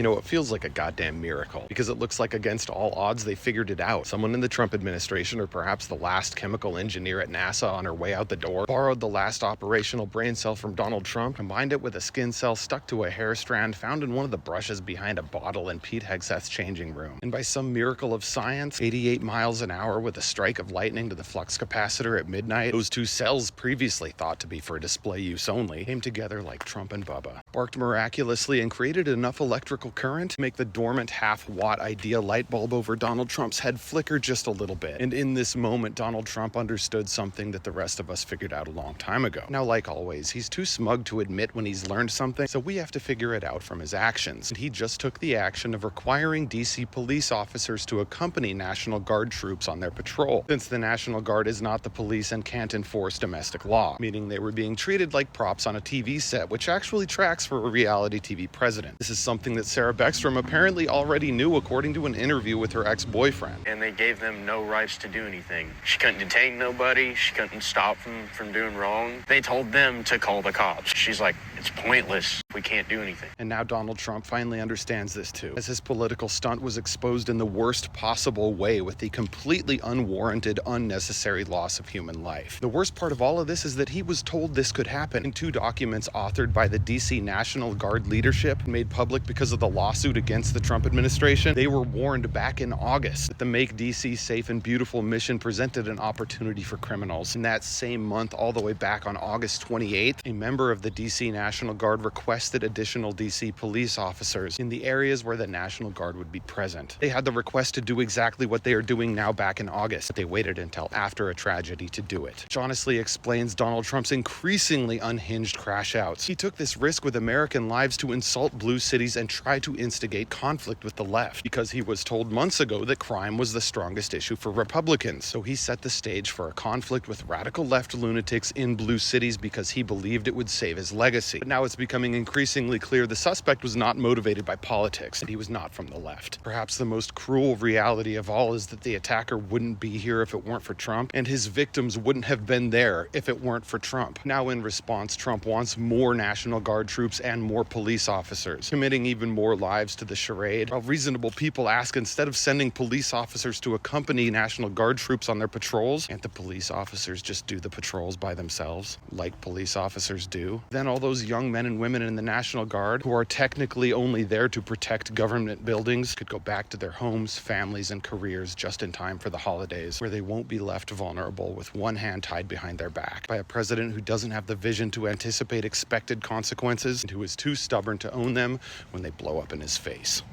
You know, it feels like a goddamn miracle because it looks like against all odds they figured it out. Someone in the Trump administration, or perhaps the last chemical engineer at NASA on her way out the door, borrowed the last operational brain cell from Donald Trump, combined it with a skin cell stuck to a hair strand found in one of the brushes behind a bottle in Pete Hegseth's changing room. And by some miracle of science, 88 miles an hour with a strike of lightning to the flux capacitor at midnight, those two cells previously thought to be for display use only, came together like Trump and Bubba, sparked miraculously, and created enough electrical current to make the dormant half-watt idea light bulb over Donald Trump's head flicker just a little bit. And in this moment, Donald Trump understood something that the rest of us figured out a long time ago. Now, like always, he's too smug to admit when he's learned something, so we have to figure it out from his actions. And he just took the action of requiring D.C. police officers to accompany National Guard troops on their patrol, since the National Guard is not the police and can't enforce domestic law, meaning they were being treated like props on a TV set, which actually tracks for a reality TV president. This is something that Sarah Beckstrom apparently already knew, according to an interview with her ex-boyfriend. And they gave them no rights to do anything. She couldn't detain nobody. She couldn't stop them from doing wrong. They told them to call the cops. She's like, it's pointless. We can't do anything. And now Donald Trump finally understands this too, as his political stunt was exposed in the worst possible way with the completely unwarranted, unnecessary loss of human life. The worst part of all of this is that he was told this could happen in two documents authored by the D.C. National Guard leadership, made public because of the lawsuit against the Trump administration. They were warned back in August that the Make D.C. Safe and Beautiful mission presented an opportunity for criminals. In that same month, all the way back on August 28th, a member of the D.C. National Guard requested additional D.C. police officers in the areas where the National Guard would be present. They had the request to do exactly what they are doing now back in August, but they waited until after a tragedy to do it, which honestly explains Donald Trump's increasingly unhinged crash outs. He took this risk with American lives to insult blue cities and try to instigate conflict with the left, because he was told months ago that crime was the strongest issue for Republicans. So he set the stage for a conflict with radical left lunatics in blue cities because he believed it would save his legacy. But now it's becoming increasingly clear the suspect was not motivated by politics, and he was not from the left. Perhaps the most cruel reality of all is that the attacker wouldn't be here if it weren't for Trump, and his victims wouldn't have been there if it weren't for Trump. Now, in response, Trump wants more National Guard troops and more police officers, committing even more lives to the charade, while reasonable people ask, instead of sending police officers to accompany National Guard troops on their patrols, can't the police officers just do the patrols by themselves, like police officers do? Then all those young men and women in the National Guard, who are technically only there to protect government buildings, could go back to their homes, families, and careers just in time for the holidays, where they won't be left vulnerable with one hand tied behind their back by a president who doesn't have the vision to anticipate expected consequences and who is too stubborn to own them when they blow up in his face.